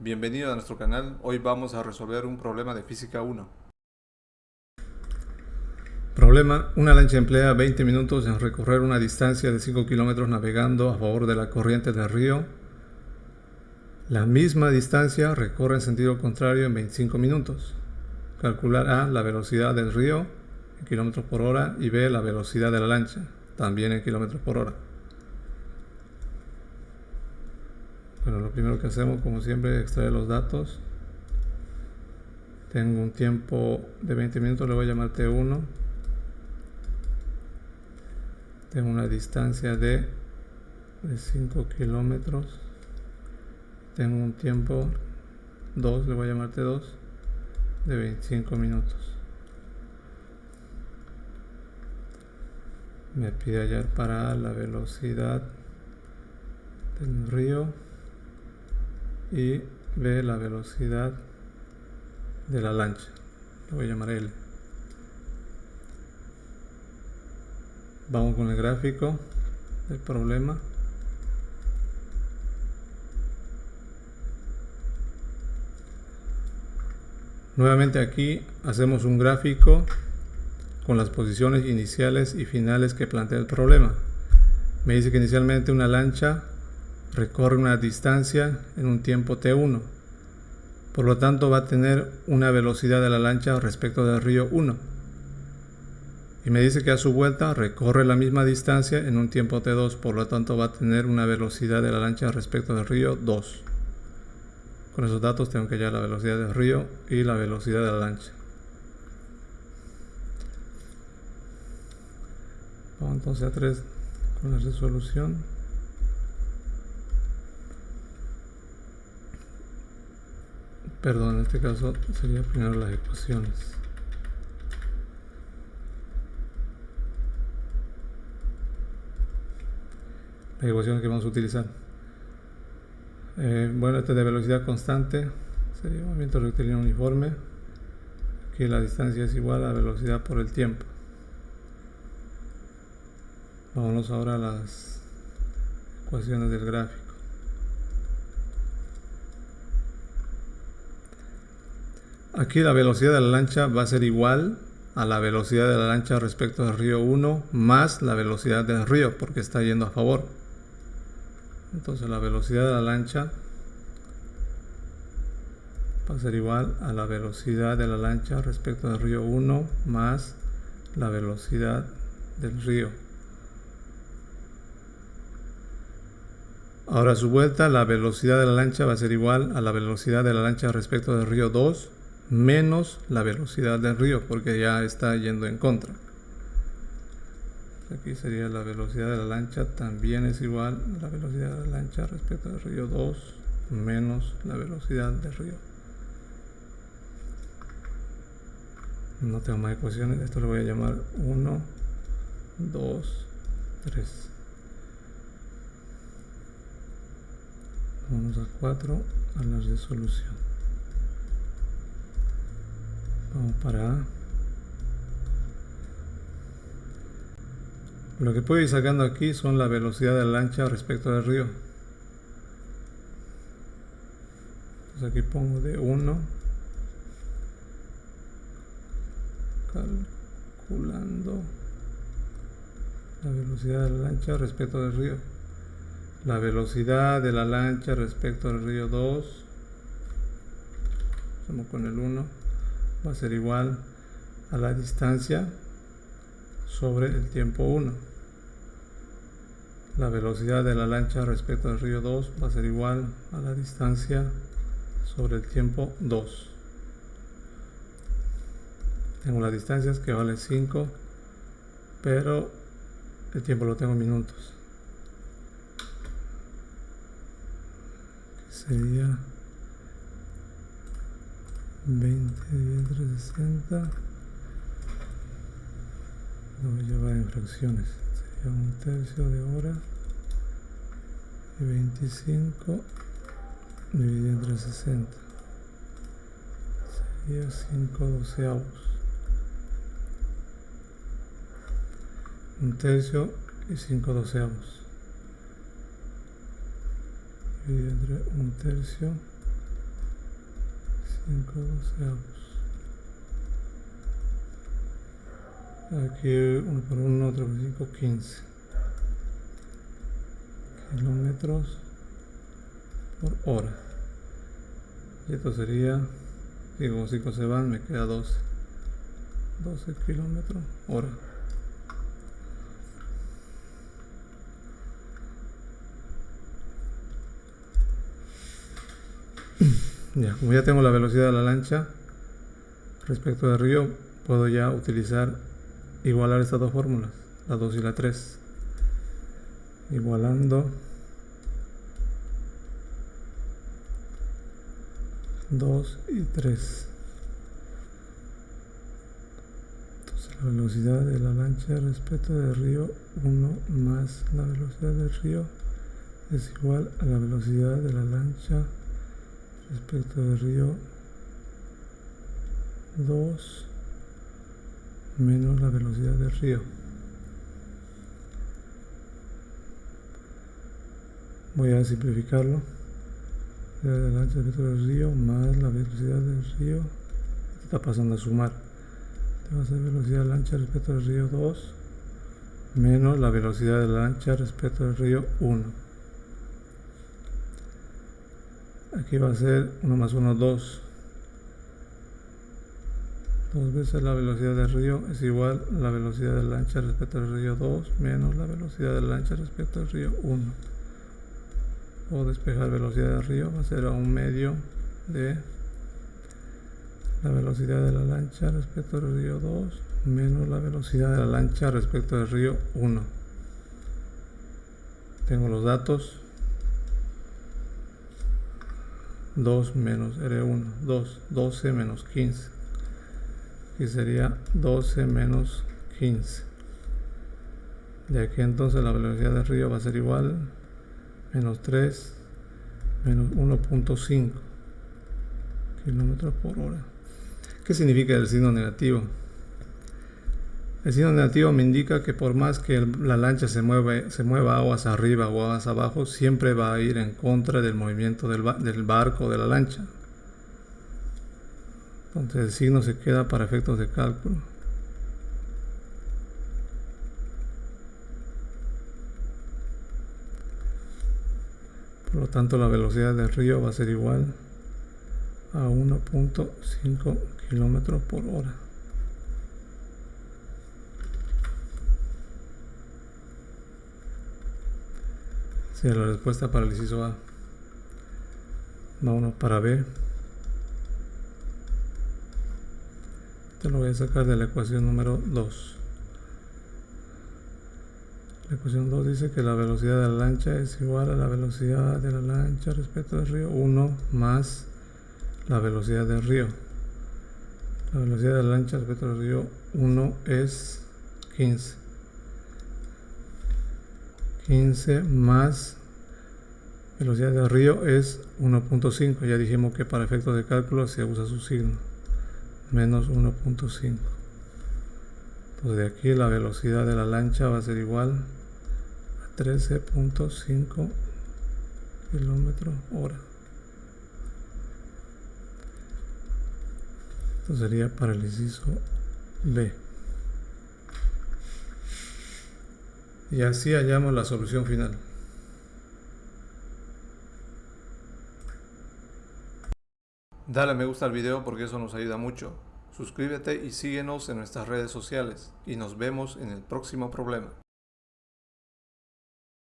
Bienvenido a nuestro canal. Hoy vamos a resolver un problema de física 1. Problema: una lancha emplea 20 minutos en recorrer una distancia de 5 kilómetros navegando a favor de la corriente del río. La misma distancia recorre en sentido contrario en 25 minutos. Calcular A, la velocidad del río en kilómetros por hora, y B, la velocidad de la lancha, también en kilómetros por hora. Bueno, lo primero que hacemos, como siempre, es extraer los datos. Tengo un tiempo de 20 minutos, le voy a llamar T1. Tengo una distancia de 5 kilómetros. Tengo un tiempo 2, le voy a llamar T2, de 25 minutos. Me pide hallar para la velocidad del río y B, la velocidad de la lancha. Le voy a llamar L. Vamos con el gráfico del problema. Nuevamente aquí hacemos un gráfico con las posiciones iniciales y finales que plantea el problema. Me dice que inicialmente una lancha recorre una distancia en un tiempo T1. Por lo tanto va a tener una velocidad de la lancha respecto del río 1. Y me dice que a su vuelta recorre la misma distancia en un tiempo T2. Por lo tanto va a tener una velocidad de la lancha respecto del río 2. Con esos datos tengo que hallar la velocidad del río y la velocidad de la lancha. Vamos entonces a 3 con la resolución. Perdón, en este caso sería primero las ecuaciones. Las ecuaciones que vamos a utilizar. Bueno, este de velocidad constante sería movimiento rectilíneo uniforme. Aquí la distancia es igual a la velocidad por el tiempo. Vámonos ahora a las ecuaciones del gráfico. Aquí la velocidad de la lancha va a ser igual a la velocidad de la lancha respecto del río 1 más la velocidad del río, porque está yendo a favor. Entonces la velocidad de la lancha va a ser igual a la velocidad de la lancha respecto del río 1 más la velocidad del río. Ahora a su vuelta la velocidad de la lancha va a ser igual a la velocidad de la lancha respecto del río 2 menos la velocidad del río, porque ya está yendo en contra. Aquí sería la velocidad de la lancha, también es igual a la velocidad de la lancha respecto del río 2 menos la velocidad del río. No tengo más ecuaciones, esto lo voy a llamar 1, 2, 3. Vamos a 4 a la resolución. Vamos para A. Lo que puedo ir sacando aquí son la velocidad de la lancha respecto del río. Entonces aquí pongo de 1, calculando la velocidad de la lancha respecto del río. La velocidad de la lancha respecto al río 2, hacemos con el 1, va a ser igual a la distancia sobre el tiempo 1. La velocidad de la lancha respecto al río 2 va a ser igual a la distancia sobre el tiempo 2. Tengo las distancias que vale 5, pero el tiempo lo tengo en minutos. Sería 20 dividido entre 60. Lo voy a llevar en fracciones. Sería 1/3 de hora y 25 dividido entre 60. Sería 5/12. 1/3 y 5/12. Dividido entre 1/3 5/12. Aquí 1 por 1, 3 por 5, 15 kilómetros por hora. Y esto sería, digo, 5 se van, me queda 12 kilómetros hora. Ya, como ya tengo la velocidad de la lancha respecto del río, puedo ya igualar estas dos fórmulas, la 2 y la 3. Igualando 2 y 3. Entonces la velocidad de la lancha respecto del río 1 más la velocidad del río es igual a la velocidad de la lancha respecto del río 2 menos la velocidad del río. Voy a simplificarlo. La velocidad de la lancha respecto del río más la velocidad del río. Está pasando a sumar. Va a ser velocidad de la lancha respecto del río 2 menos la velocidad de la lancha respecto del río 1. Aquí va a ser 1 más 1, 2. 2 veces la velocidad del río es igual a la velocidad de la lancha respecto al río 2 menos la velocidad de la lancha respecto al río 1. O despejar velocidad del río va a ser a 1/2 de la velocidad de la lancha respecto al río 2 menos la velocidad de la lancha respecto al río 1. Tengo los datos. 2 menos R1, 2, 12 menos 15. Y sería 12 menos 15. De aquí entonces la velocidad del río va a ser igual menos 3 menos 1.5 kilómetros por hora. ¿Qué significa el signo negativo? El signo negativo me indica que por más que la lancha se mueva aguas arriba o aguas abajo, siempre va a ir en contra del movimiento del barco o de la lancha. Entonces el signo se queda para efectos de cálculo. Por lo tanto, la velocidad del río va a ser igual a 1.5 kilómetros por hora. Esa es la respuesta para el inciso A. Vámonos para B. Esto lo voy a sacar de la ecuación número 2. La ecuación 2 dice que la velocidad de la lancha es igual a la velocidad de la lancha respecto del río 1 más la velocidad del río. La velocidad de la lancha respecto del río 1 es 15. 15 más velocidad del río es 1.5. Ya dijimos que para efectos de cálculo se usa su signo. Menos 1.5. Entonces de aquí la velocidad de la lancha va a ser igual a 13.5 kilómetros hora. Esto sería para el inciso B. Y así hallamos la solución final. Dale me gusta al video porque eso nos ayuda mucho. Suscríbete y síguenos en nuestras redes sociales. Y nos vemos en el próximo problema.